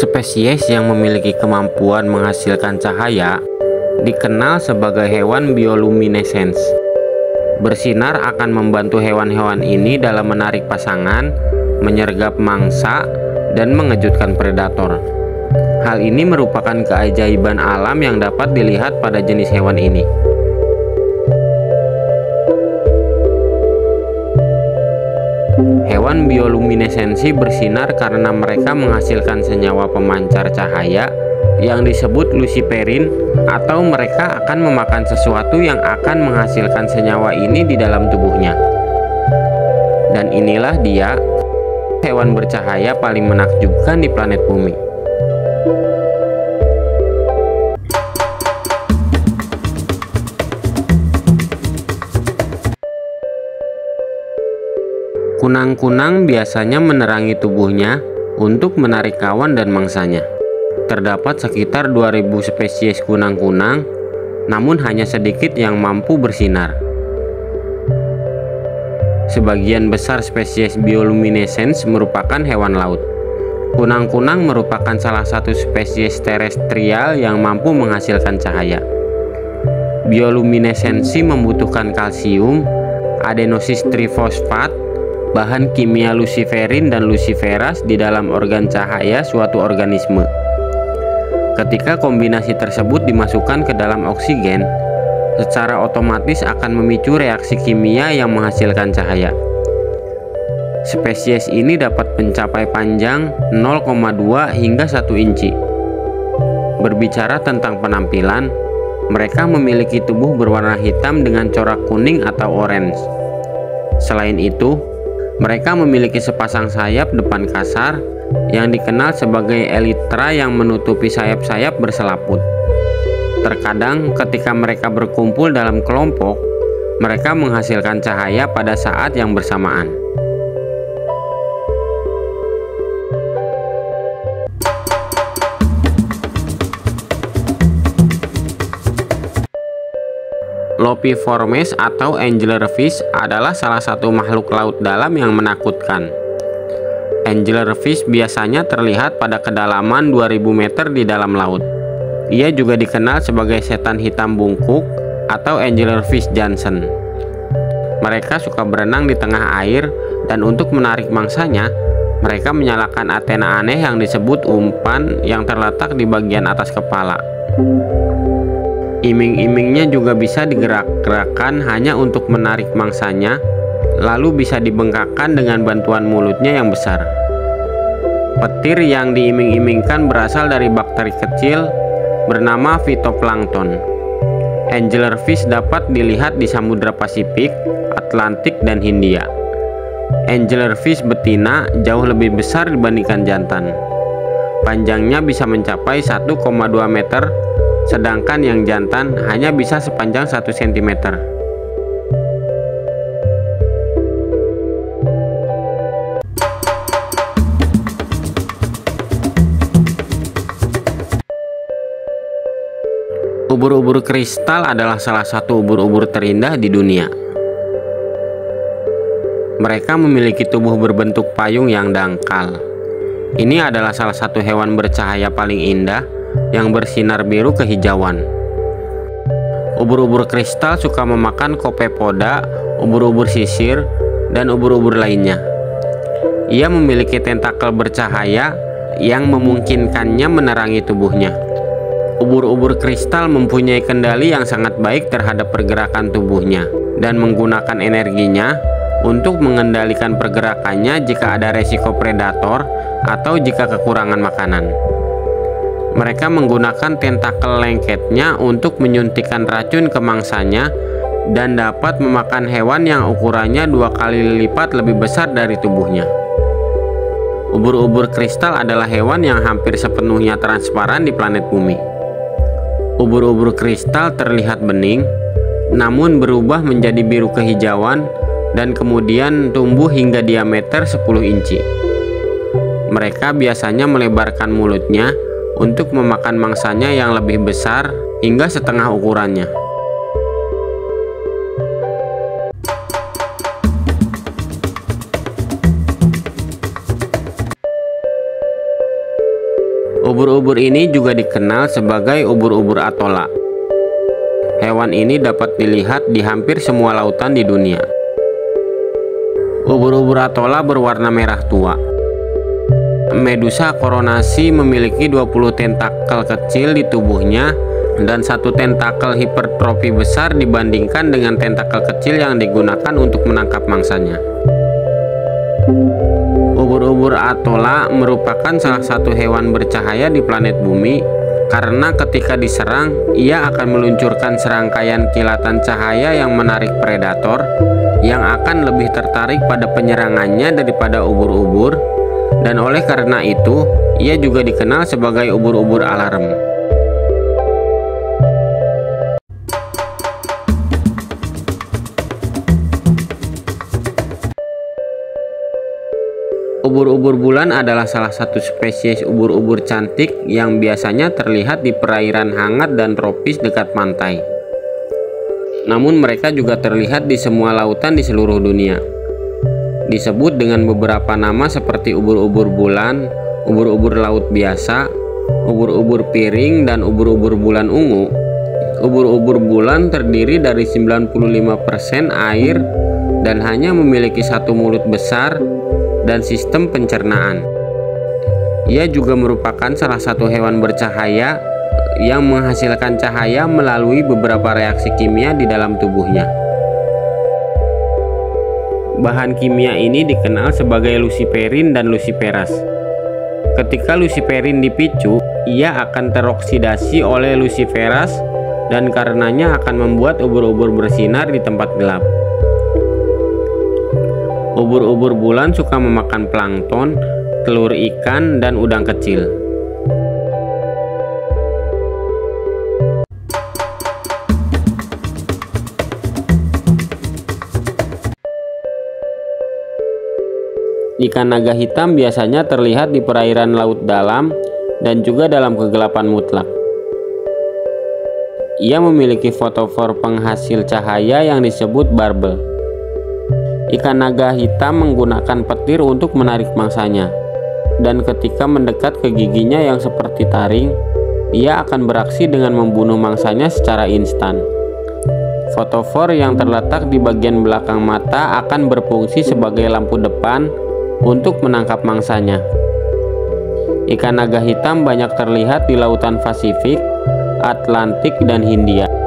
Spesies yang memiliki kemampuan menghasilkan cahaya dikenal sebagai hewan bioluminescens. Bersinar akan membantu hewan-hewan ini dalam menarik pasangan, menyergap mangsa, dan mengejutkan predator. Hal ini merupakan keajaiban alam yang dapat dilihat pada jenis hewan ini. Hewan bioluminesensi bersinar karena mereka menghasilkan senyawa pemancar cahaya yang disebut luciferin, atau mereka akan memakan sesuatu yang akan menghasilkan senyawa ini di dalam tubuhnya. Dan inilah dia, hewan bercahaya paling menakjubkan di planet Bumi. Kunang-kunang biasanya menerangi tubuhnya untuk menarik kawan dan mangsanya. Terdapat sekitar 2000 spesies kunang-kunang, namun hanya sedikit yang mampu bersinar. Sebagian besar spesies bioluminescens merupakan hewan laut. Kunang-kunang merupakan salah satu spesies terestrial yang mampu menghasilkan cahaya. Bioluminesensi membutuhkan kalsium, adenosis trifosfat, bahan kimia luciferin dan luciferase di dalam organ cahaya suatu organisme. Ketika kombinasi tersebut dimasukkan ke dalam oksigen, secara otomatis akan memicu reaksi kimia yang menghasilkan cahaya. Spesies ini dapat mencapai panjang 0,2 hingga 1 inci. Berbicara tentang penampilan, mereka memiliki tubuh berwarna hitam dengan corak kuning atau orange. Selain itu, mereka memiliki sepasang sayap depan kasar yang dikenal sebagai elytra yang menutupi sayap-sayap berselaput. Terkadang ketika mereka berkumpul dalam kelompok, mereka menghasilkan cahaya pada saat yang bersamaan. Lopiformes atau anglerfish adalah salah satu makhluk laut dalam yang menakutkan. Anglerfish biasanya terlihat pada kedalaman 2000 meter di dalam laut. Ia juga dikenal sebagai setan hitam bungkuk atau anglerfish Jansen. Mereka suka berenang di tengah air, dan untuk menarik mangsanya, mereka menyalakan antena aneh yang disebut umpan yang terletak di bagian atas kepala. Iming-imingnya juga bisa digerak-gerakkan hanya untuk menarik mangsanya, lalu bisa dibengkakkan dengan bantuan mulutnya yang besar. Petir yang diiming-imingkan berasal dari bakteri kecil bernama phytoplankton. Anglerfish dapat dilihat di Samudra Pasifik, Atlantik, dan Hindia. Anglerfish betina jauh lebih besar dibandingkan jantan. Panjangnya bisa mencapai 1,2 meter, sedangkan yang jantan hanya bisa sepanjang 1 cm. Ubur-ubur kristal adalah salah satu ubur-ubur terindah di dunia. Mereka memiliki tubuh berbentuk payung yang dangkal. Ini adalah salah satu hewan bercahaya paling indah yang bersinar biru kehijauan. Ubur-ubur kristal suka memakan copepoda, ubur-ubur sisir, dan ubur-ubur lainnya. Ia memiliki tentakel bercahaya yang memungkinkannya menerangi tubuhnya. Ubur-ubur kristal mempunyai kendali yang sangat baik terhadap pergerakan tubuhnya dan menggunakan energinya untuk mengendalikan pergerakannya jika ada resiko predator atau jika kekurangan makanan. Mereka menggunakan tentakel lengketnya untuk menyuntikkan racun ke mangsanya dan dapat memakan hewan yang ukurannya 2 kali lipat lebih besar dari tubuhnya. Ubur-ubur kristal adalah hewan yang hampir sepenuhnya transparan di planet Bumi. Ubur-ubur kristal terlihat bening, namun berubah menjadi biru kehijauan dan kemudian tumbuh hingga diameter 10 inci. Mereka biasanya melebarkan mulutnya untuk memakan mangsanya yang lebih besar hingga setengah ukurannya. Ubur-ubur ini juga dikenal sebagai ubur-ubur atola. Hewan ini dapat dilihat di hampir semua lautan di dunia. Ubur-ubur atola berwarna merah tua. Medusa koronasi memiliki 20 tentakel kecil di tubuhnya dan satu tentakel hipertrofi besar dibandingkan dengan tentakel kecil yang digunakan untuk menangkap mangsanya. Ubur-ubur atola merupakan salah satu hewan bercahaya di planet bumi karena ketika diserang, ia akan meluncurkan serangkaian kilatan cahaya yang menarik predator yang akan lebih tertarik pada penyerangannya daripada ubur-ubur, dan oleh karena itu, ia juga dikenal sebagai ubur-ubur alarm. Ubur-ubur bulan adalah salah satu spesies ubur-ubur cantik yang biasanya terlihat di perairan hangat dan tropis dekat pantai. Namun mereka juga terlihat di semua lautan di seluruh dunia. Disebut dengan beberapa nama seperti ubur-ubur bulan, ubur-ubur laut biasa, ubur-ubur piring, dan ubur-ubur bulan ungu. Ubur-ubur bulan terdiri dari 95% air dan hanya memiliki satu mulut besar dan sistem pencernaan. Ia juga merupakan salah satu hewan bercahaya yang menghasilkan cahaya melalui beberapa reaksi kimia di dalam tubuhnya. Bahan kimia ini dikenal sebagai luciferin dan luciferase. Ketika luciferin dipicu, ia akan teroksidasi oleh luciferase dan karenanya akan membuat ubur-ubur bersinar di tempat gelap. Ubur-ubur bulan suka memakan plankton, telur ikan, dan udang kecil. Ikan naga hitam biasanya terlihat di perairan laut dalam dan juga dalam kegelapan mutlak. Ia memiliki fotofor penghasil cahaya yang disebut barbel. Ikan naga hitam menggunakan petir untuk menarik mangsanya, dan ketika mendekat ke giginya yang seperti taring, ia akan beraksi dengan membunuh mangsanya secara instan. Fotofor yang terletak di bagian belakang mata akan berfungsi sebagai lampu depan untuk menangkap mangsanya. Ikan naga hitam banyak terlihat di lautan Pasifik, Atlantik, dan Hindia.